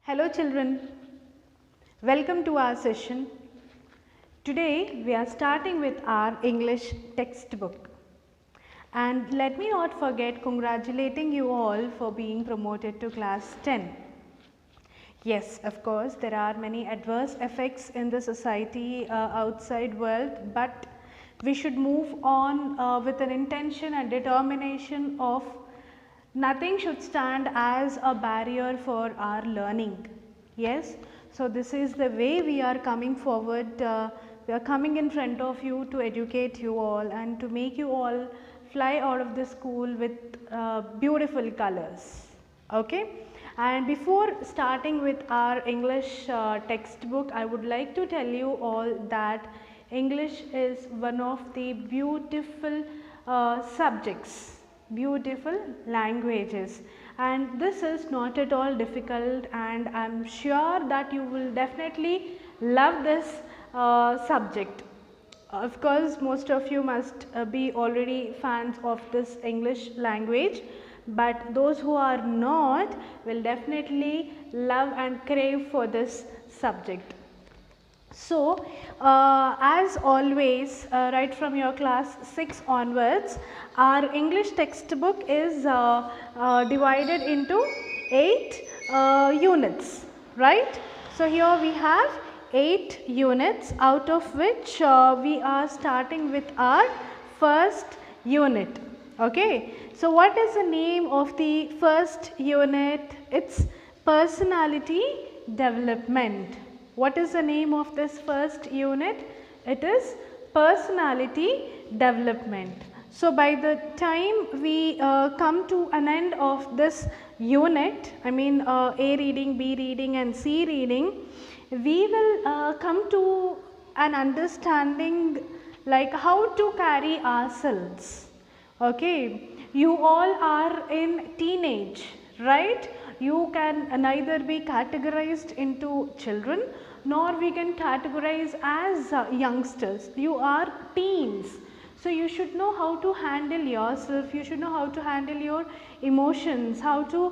Hello children, welcome to our session. Today we are starting with our English textbook, and let me not forget congratulating you all for being promoted to class 10. Yes, of course there are many adverse effects in the society outside world, but we should move on with an intention and determination of nothing should stand as a barrier for our learning. Yes, so this is the way we are coming forward. We are coming in front of you to educate you all and to make you all fly out of the school with beautiful colors. Okay, and before starting with our English textbook, I would like to tell you all that English is one of the beautiful subjects, beautiful languages, and this is not at all difficult, and I am sure that you will definitely love this subject. Of course, most of you must be already fans of this English language, but those who are not will definitely love and crave for this subject. So, as always, right from your class 6 onwards, our English textbook is divided into 8 units, right? So, here we have 8 units, out of which we are starting with our first unit. Okay. So, what is the name of the first unit? It's personality development. What is the name of this first unit? It is personality development. So, by the time we come to an end of this unit, I mean A reading, B reading and C reading, we will come to an understanding like how to carry ourselves. Okay, you all are in teenage, right? You can neither be categorized into children nor we can categorize as youngsters. You are teens. So, you should know how to handle yourself, you should know how to handle your emotions, how to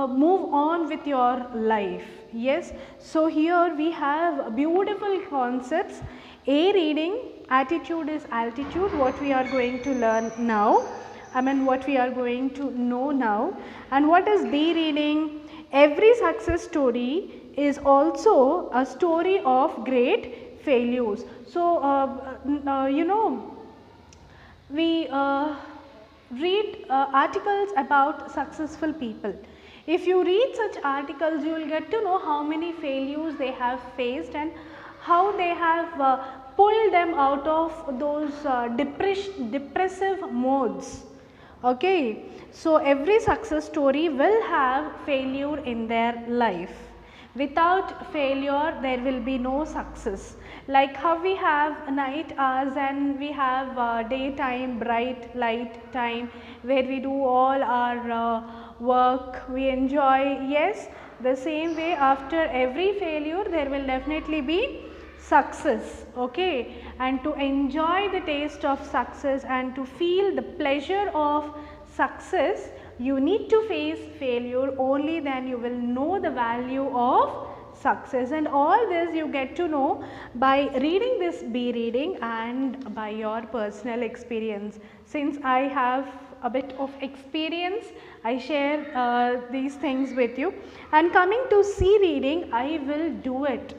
move on with your life. Yes. So, here we have beautiful concepts. A reading, attitude is altitude, what we are going to learn now. I mean what we are going to know now. And what is B reading? Every success story is also a story of great failures. So, you know, we read articles about successful people. If you read such articles, you will get to know how many failures they have faced and how they have pulled them out of those depressive modes. Okay. So, every success story will have failure in their life. Without failure, there will be no success. Like how we have night hours and we have daytime, bright light time where we do all our work, we enjoy. Yes, the same way after every failure there will definitely be success. Okay, and to enjoy the taste of success and to feel the pleasure of success, you need to face failure, only then you will know the value of success, and all this you get to know by reading this B reading and by your personal experience. Since I have a bit of experience, I share these things with you. And coming to C reading, I will do it.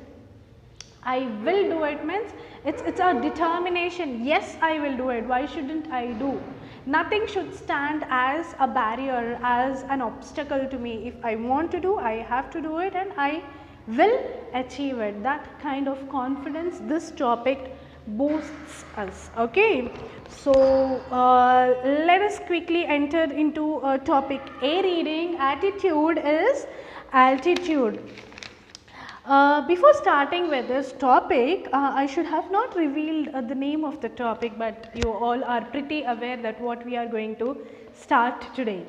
I will do it means it's a determination. Yes, I will do it. Why shouldn't I do? Nothing should stand as a barrier, as an obstacle to me. If I want to do, I have to do it and I will achieve it. That kind of confidence this topic boosts us. Okay. So, let us quickly enter into topic A reading. Attitude is altitude. Before starting with this topic, I should have not revealed the name of the topic, but you all are pretty aware that what we are going to start today.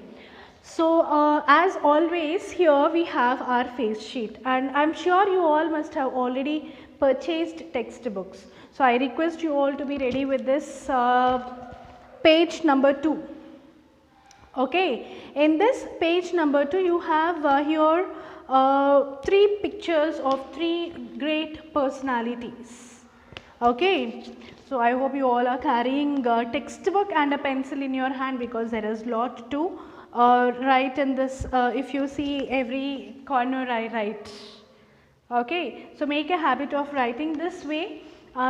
So, as always, here we have our face sheet, and I am sure you all must have already purchased textbooks. So, I request you all to be ready with this page number 2. Okay, in this page number 2 you have here 3 pictures of 3 great personalities. Okay, so I hope you all are carrying a textbook and a pencil in your hand, because there is lot to write in this. If you see, every corner I write. Okay, so make a habit of writing this way.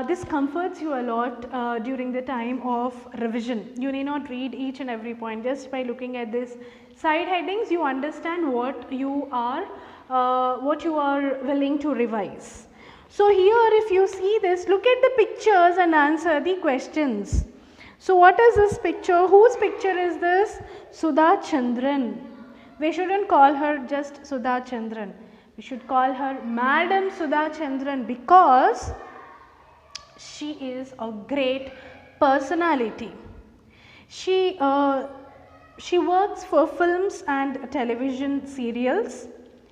This comforts you a lot during the time of revision. You need not read each and every point. Just by looking at this side headings, you understand what you are willing to revise. So here, if you see this, look at the pictures and answer the questions. So what is this picture? Whose picture is this? Sudha Chandran. We shouldn't call her just Sudha Chandran. We should call her Madam Sudha Chandran, because she is a great personality. She works for films and television serials.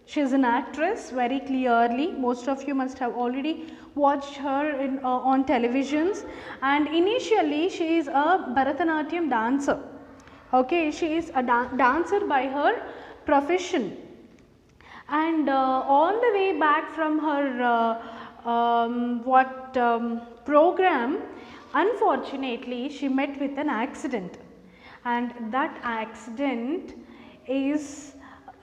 She is an actress very clearly. Most of you must have already watched her in, on televisions, and initially she is a Bharatanatyam dancer. Okay, she is a dancer by her profession, and on the way back from her program, unfortunately she met with an accident, and that accident is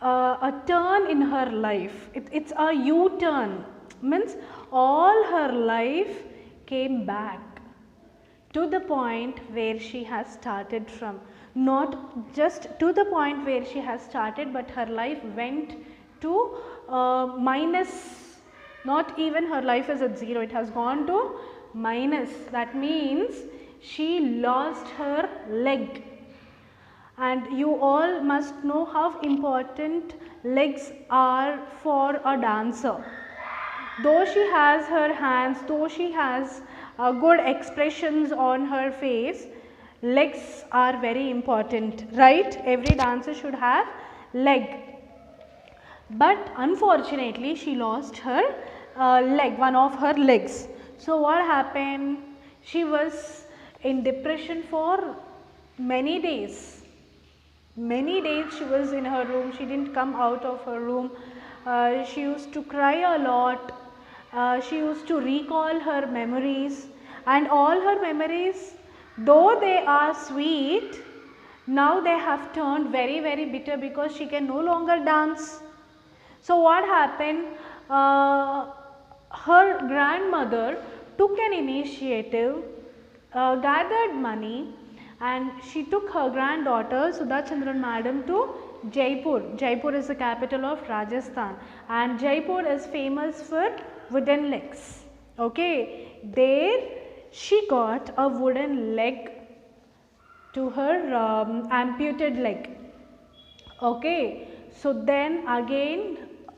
a turn in her life. It's a U-turn, means all her life came back to the point where she has started from. Not just to the point where she has started, but her life went to minus. Not even her life is at 0, it has gone to minus. That means she lost her leg. And you all must know how important legs are for a dancer. Though she has her hands, though she has good expressions on her face, legs are very important, right? Every dancer should have leg. But unfortunately she lost her leg, one of her legs. So what happened? She was in depression for many days. Many days she was in her room. She didn't come out of her room. She used to cry a lot. She used to recall her memories, and all her memories, though they are sweet, now they have turned very, very bitter, because she can no longer dance. So what happened? Her grandmother took an initiative, gathered money, and she took her granddaughter Sudha Chandran Madam to Jaipur. Jaipur is the capital of Rajasthan, and Jaipur is famous for wooden legs. Okay, there she got a wooden leg to her amputated leg. Okay, so then again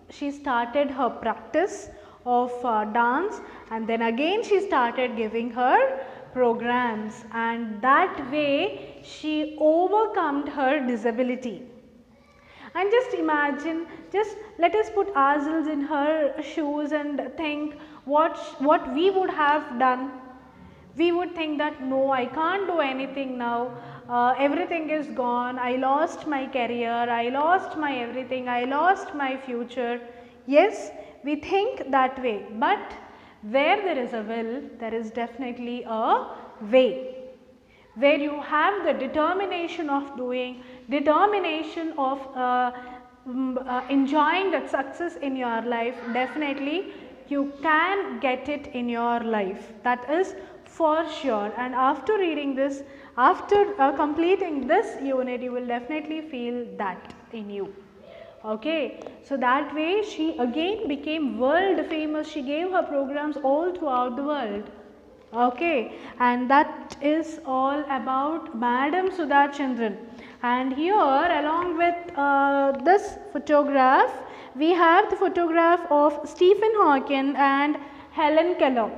she started her practice of dance, and then again she started giving her programs, and that way she overcome her disability. And just imagine, just let us put ourselves in her shoes and think what we would have done. We would think that no, I can't do anything now, everything is gone, I lost my career, I lost my everything, I lost my future. Yes, we think that way, but where there is a will, there is definitely a way. Where you have the determination of doing, determination of enjoying that success in your life, definitely you can get it in your life. That is for sure. And after reading this, after completing this unit, you will definitely feel that in you. Okay, so that way she again became world famous. She gave her programs all throughout the world. Okay, and that is all about Madam Sudha Chandran. And here, along with this photograph, we have the photograph of Stephen Hawking and Helen Keller.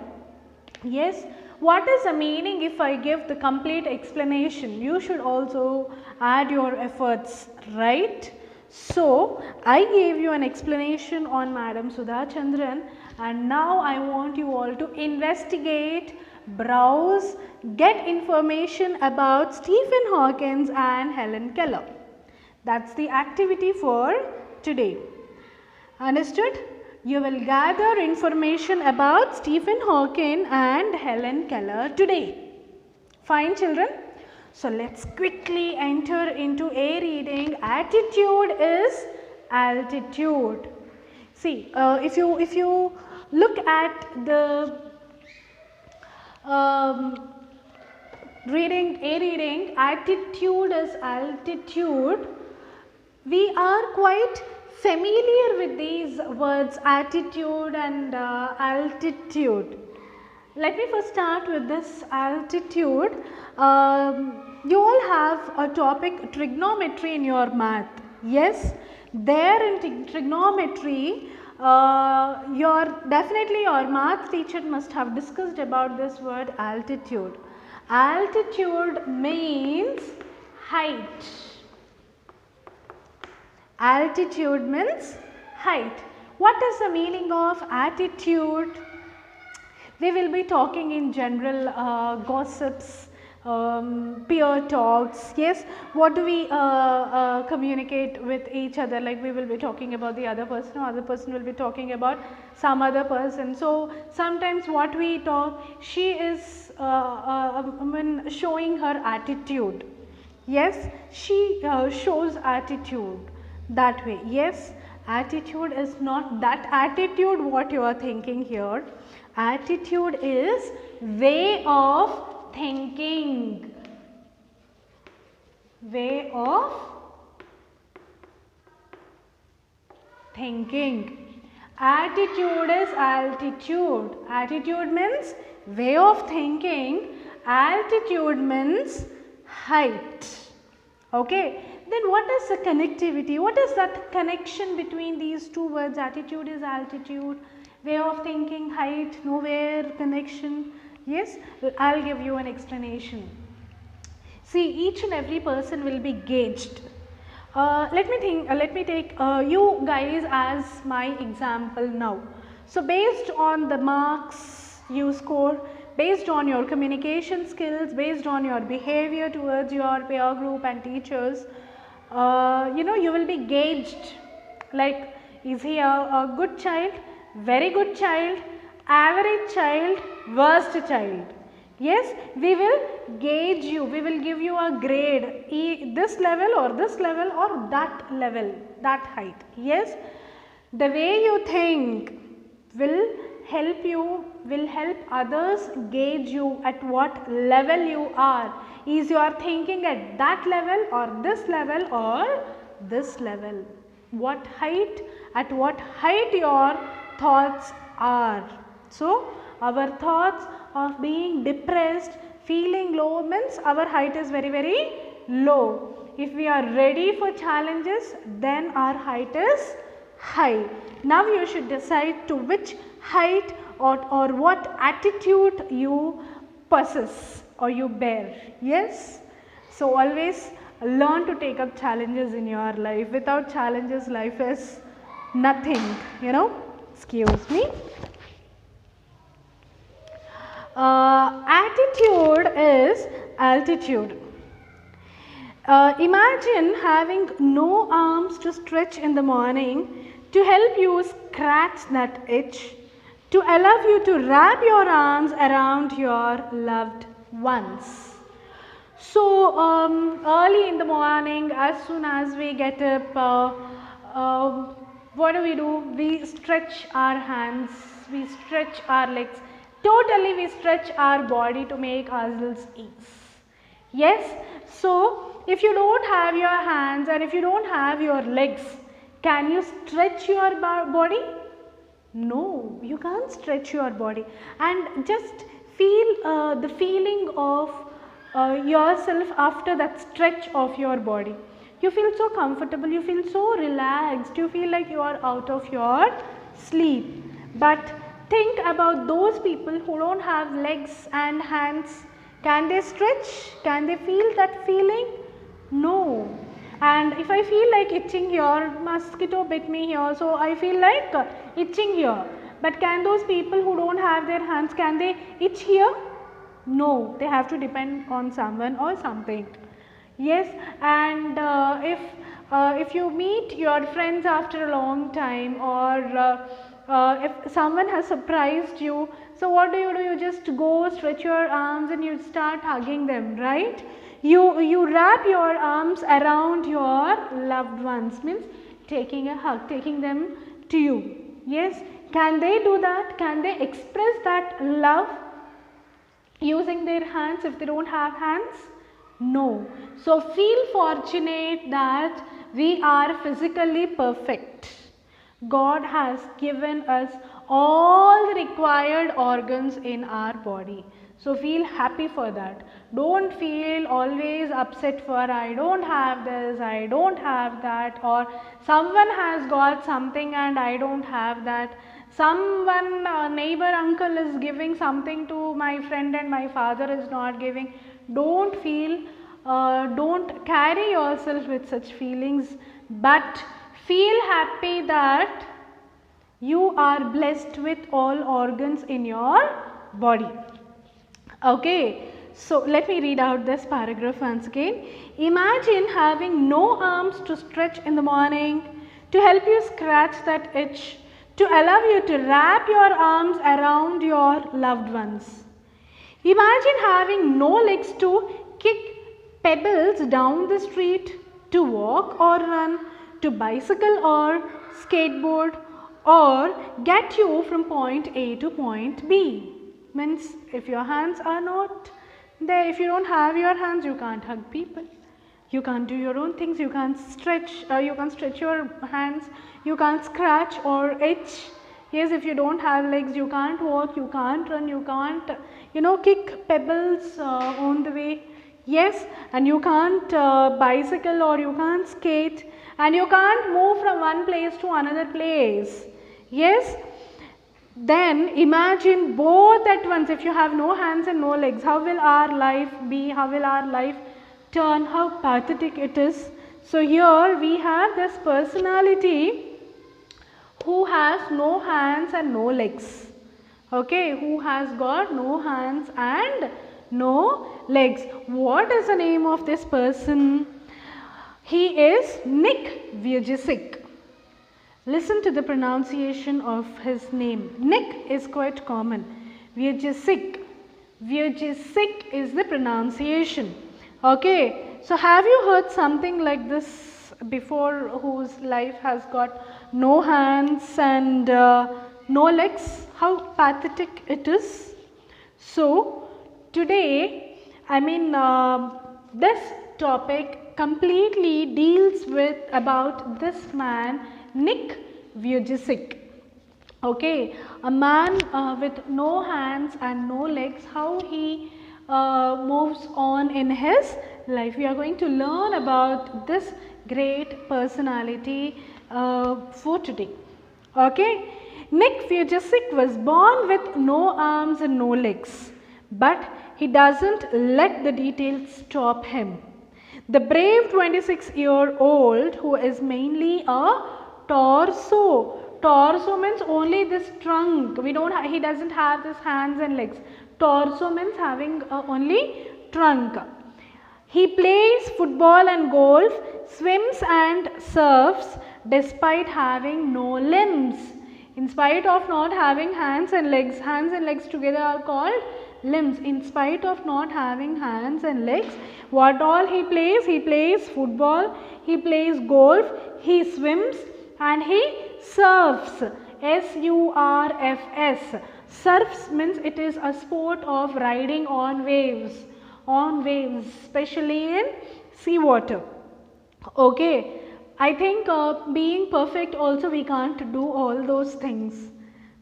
Yes, what is the meaning if I give the complete explanation? You should also add your efforts, right? So, I gave you an explanation on Madam Sudha Chandran, and now I want you all to investigate, browse, get information about Stephen Hawking and Helen Keller. That's the activity for today. Understood? You will gather information about Stephen Hawking and Helen Keller today. Fine, children? So let's quickly enter into a reading. Attitude is altitude. See, if you look at the reading, attitude is altitude. We are quite familiar with these words, attitude and altitude. Let me first start with this altitude. You all have a topic trigonometry in your math. Yes, there in trigonometry, definitely your math teacher must have discussed about this word altitude. Altitude means height. Altitude means height. What is the meaning of attitude? We will be talking in general gossips, peer talks. Yes, what do we communicate with each other? Like we will be talking about the other person will be talking about some other person. So sometimes what we talk, she is showing her attitude. Yes, she shows attitude that way. Yes, attitude is not that attitude what you are thinking here. Attitude is way of thinking. Way of thinking. Attitude is altitude. Attitude means way of thinking. Altitude means height. Okay. Then what is the connectivity? What is that connection between these two words? Attitude is altitude, way of thinking, height, nowhere connection. Yes, I'll give you an explanation. See, each and every person will be gauged. Let me take you guys as my example now. So based on the marks you score, based on your communication skills, based on your behavior towards your peer group and teachers, you will be gauged, like is he a good child, very good child, average child, worst child. Yes, we will gauge you, we will give you a grade, this level or that level, that height. Yes, the way you think will help others gauge you at what level you are. Is you are thinking at that level or this level or this level? What height, at what height your thoughts are. So, our thoughts of being depressed, feeling low means our height is very, very low. If we are ready for challenges, then our height is high. Now you should decide to which height or what attitude you possess or you bear. Yes. So always learn to take up challenges in your life. Without challenges, life is nothing, Excuse me. Attitude is altitude. Imagine having no arms to stretch in the morning to help you scratch that itch, to allow you to wrap your arms around your loved ones. So, early in the morning, as soon as we get up, what do? We stretch our hands, we stretch our legs, totally we stretch our body to make ourselves ease. Yes, so if you don't have your hands and if you don't have your legs, can you stretch your body? No, you can't stretch your body. And just feel the feeling of yourself after that stretch of your body. You feel so comfortable, you feel so relaxed, you feel like you are out of your sleep. But think about those people who don't have legs and hands. Can they stretch? Can they feel that feeling? No. And if I feel like itching here, mosquito bit me here, so I feel like itching here. But can those people who don't have their hands, can they itch here? No, they have to depend on someone or something. Yes, and if if you meet your friends after a long time, or if someone has surprised you, so what do? You just go stretch your arms and you start hugging them, right? You wrap your arms around your loved ones, means taking a hug, taking them to you. Yes, can they do that? Can they express that love using their hands if they don't have hands? No. So feel fortunate that we are physically perfect. God has given us all the required organs in our body. So feel happy for that. Don't feel always upset for I don't have this, I don't have that, or someone has got something and I don't have that. Someone, neighbor uncle is giving something to my friend and my father is not giving. Don't feel, don't carry yourself with such feelings, but feel happy that you are blessed with all organs in your body. Okay, so let me read out this paragraph once again. Imagine having no arms to stretch in the morning, to help you scratch that itch, to allow you to wrap your arms around your loved ones. Imagine having no legs to kick pebbles down the street, to walk or run, to bicycle or skateboard, or get you from point A to point B. Means if your hands are not there, if you don't have your hands, you can't hug people, you can't do your own things, you can't stretch, your hands, you can't scratch or itch. Yes, if you don't have legs, you can't walk, you can't run, you can't, kick pebbles on the way. Yes, and you can't bicycle or you can't skate, and you can't move from one place to another place. Yes, then imagine both at once. If you have no hands and no legs, how will our life be? How will our life turn? How pathetic it is. So here we have this personality who has no hands and no legs. Okay, who has got no hands and no legs. What is the name of this person? He is Nick Vujicic. Listen to the pronunciation of his name. Nick is quite common. Vujicic. Vujicic is the pronunciation. Okay. So have you heard something like this before, whose life has got no hands and no legs? How pathetic it is. So today, this topic completely deals with about this man, Nick Vujicic. Okay, a man with no hands and no legs, how he moves on in his life. We are going to learn about this great personality for today. Okay, Nick Vujicic was born with no arms and no legs, but he doesn't let the details stop him. The brave 26-year-old who is mainly a torso. Torso means only this trunk. He doesn't have this hands and legs. Torso means having only trunk. He plays football and golf, swims and surfs despite having no limbs. In spite of not having hands and legs together are called limbs. In spite of not having hands and legs, what all he plays? He plays football, he plays golf, he swims and he surfs. S-U-R-F-S. Surfs means it is a sport of riding on waves. Especially in sea water. Okay, I think being perfect also we can't do all those things.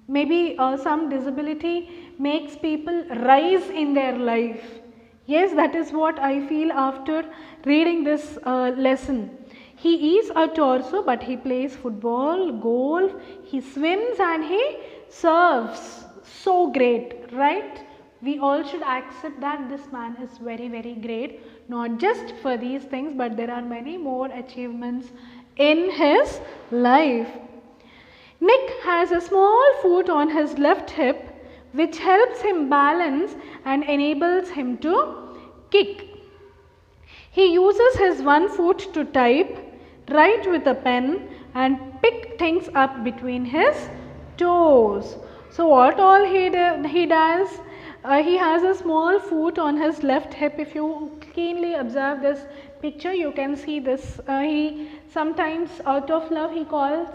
Maybe some disability makes people rise in their life. Yes, that is what I feel after reading this lesson. He is a torso, but he plays football, golf, he swims and he surfs. So great, right? We all should accept that this man is very, very great, not just for these things, but there are many more achievements in his life. Nick has a small foot on his left hip, which helps him balance and enables him to kick. He uses his one foot to type, write with a pen and pick things up between his toes. So what all he does, he has a small foot on his left hip. If you keenly observe this picture, you can see this. He sometimes, out of love, he calls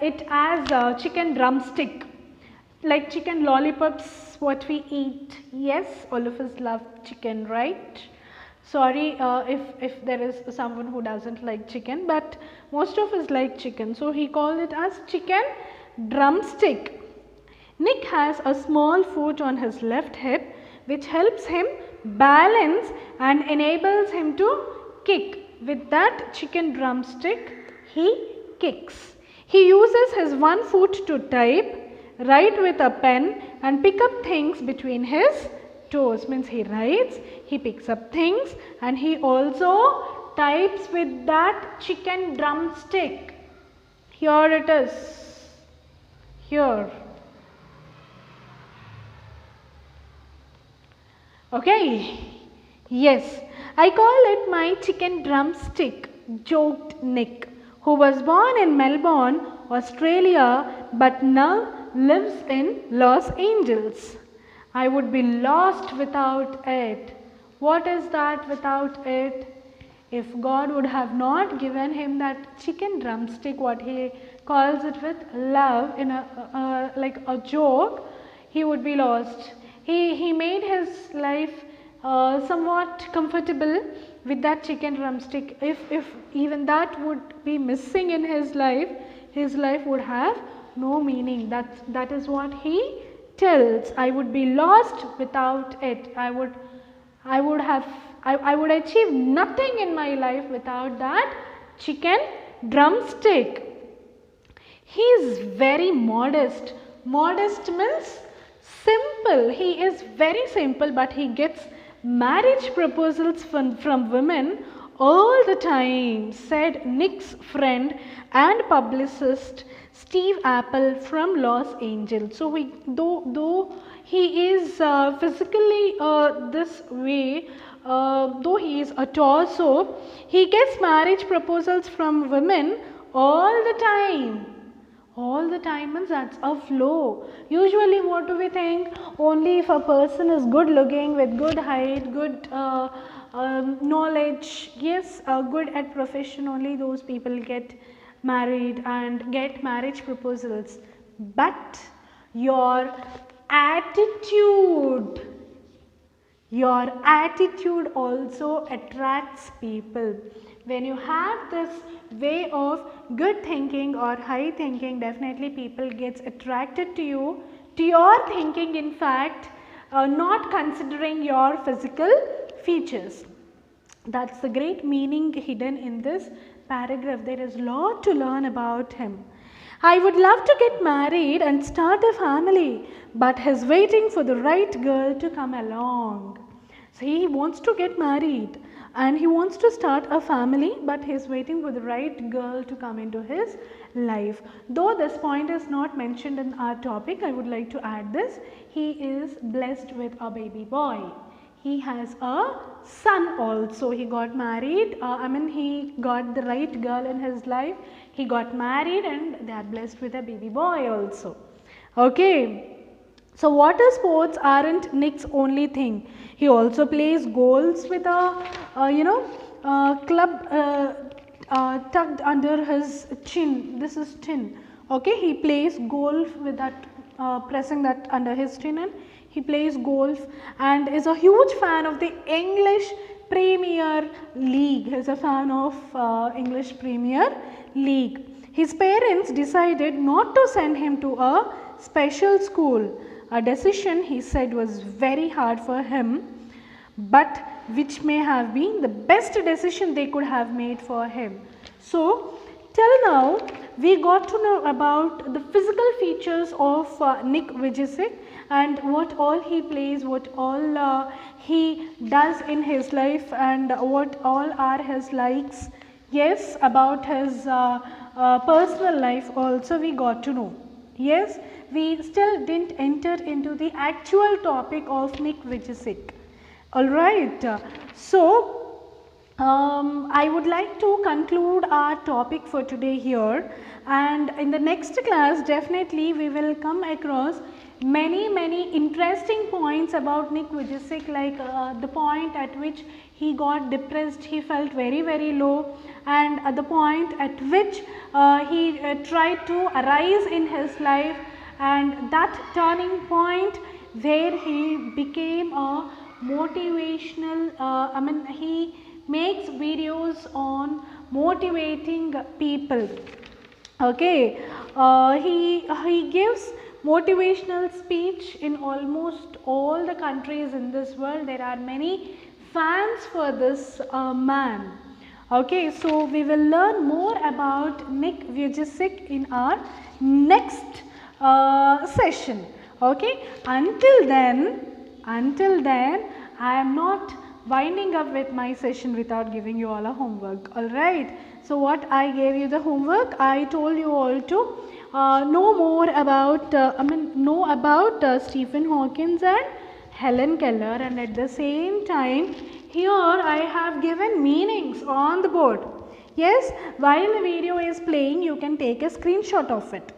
it as a chicken drumstick, like chicken lollipops what we eat. Yes, all of us love chicken, right? Sorry if there is someone who doesn't like chicken, but most of us like chicken. So he called it as chicken drumstick. Nick has a small foot on his left hip which helps him balance and enables him to kick. With that chicken drumstick, he kicks. He uses his one foot to type, write with a pen and pick up things between his toes. Means he writes, he picks up things and he also types with that chicken drumstick. Here it is. Here. Okay. Yes, I call it my chicken drumstick, joked Nick, who was born in Melbourne, Australia, but now lives in Los Angeles. I would be lost without it. What is that without it? If God would have not given him that chicken drumstick, what he calls it with love in a like a joke, he would be lost. He made his life somewhat comfortable with that chicken drumstick. If even that would be missing in his life would have no meaning. That is what he tells. I would be lost without it. I would achieve nothing in my life without that chicken drumstick. He is very modest. Modest means simple. He is very simple, but he gets marriage proposals from women all the time, said Nick's friend and publicist Steve Apple from Los Angeles. So though he is physically this way, though he is a torso, he gets marriage proposals from women all the time. All the time means that's a flow. Usually what do we think? Only if a person is good looking, with good height, good knowledge, yes, good at profession, only those people get married and get marriage proposals. But your attitude also attracts people. When you have this way of good thinking or high thinking, definitely people gets attracted to you, to your thinking, in fact, not considering your physical features. That's the great meaning hidden in this paragraph. There is a lot to learn about him. I would love to get married and start a family, but he's waiting for the right girl to come along. So he wants to get married and he wants to start a family, but he is waiting for the right girl to come into his life. Though this point is not mentioned in our topic, I would like to add this. He is blessed with a baby boy. He has a son also. He got married, he got the right girl in his life. He got married and they are blessed with a baby boy also. Okay. So water sports aren't Nick's only thing. He also plays golf with a club tucked under his chin. This is chin. Okay, he plays golf with that pressing that under his chin, and he plays golf and is a huge fan of the English Premier League. He is a fan of English Premier League. His parents decided not to send him to a special school. A decision, he said, was very hard for him, but which may have been the best decision they could have made for him. So, till now, we got to know about the physical features of Nick Vujicic and what all he plays, what all he does in his life, and what all are his likes. Yes, about his personal life also we got to know. Yes, we still didn't enter into the actual topic of Nick Vujicic. Alright, so I would like to conclude our topic for today here, and in the next class definitely we will come across many interesting points about Nick Vujicic, like the point at which he got depressed, he felt very low, and at the point at which he tried to arise in his life, and that turning point where he became a motivational, he makes videos on motivating people. Okay, he gives motivational speech in almost all the countries in this world. There are many fans for this man. Okay, so we will learn more about Nick Vujicic in our next session. Okay, until then I am not winding up with my session without giving you all a homework. Alright, so what I gave you the homework, I told you all to know more about Stephen Hawking and Helen Keller, and at the same time here I have given meanings on the board. Yes, while the video is playing you can take a screenshot of it.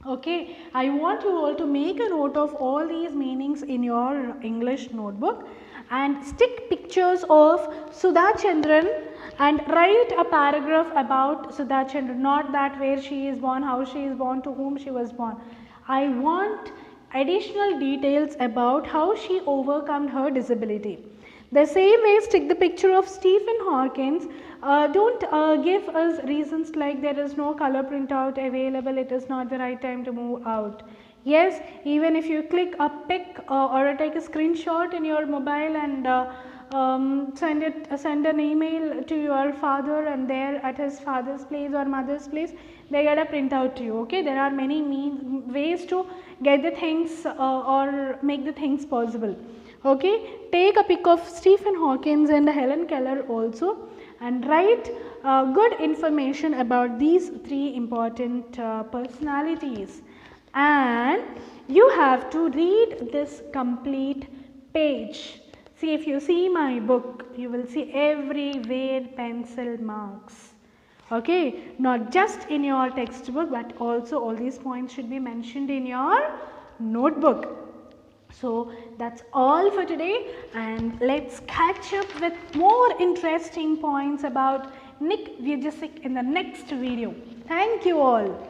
Okay, I want you all to make a note of all these meanings in your English notebook and stick pictures of Sudha Chandran and write a paragraph about Sudha Chandran, not that where she is born, how she is born, to whom she was born. I want additional details about how she overcome her disability. The same way, stick the picture of Stephen Hawking. Don't give us reasons like there is no color printout available, it is not the right time to move out. Yes, even if you click a pic or take a screenshot in your mobile and send an email to your father, and there at his father's place or mother's place they get a printout to you. Okay, there are many ways to get the things or make the things possible. Okay, take a pic of Stephen Hawking and Helen Keller also, and write good information about these three important personalities, and you have to read this complete page. See, if you see my book, you will see everywhere pencil marks. Okay, not just in your textbook but also all these points should be mentioned in your notebook. So that's all for today, and let's catch up with more interesting points about Nick Vujicic in the next video. Thank you all.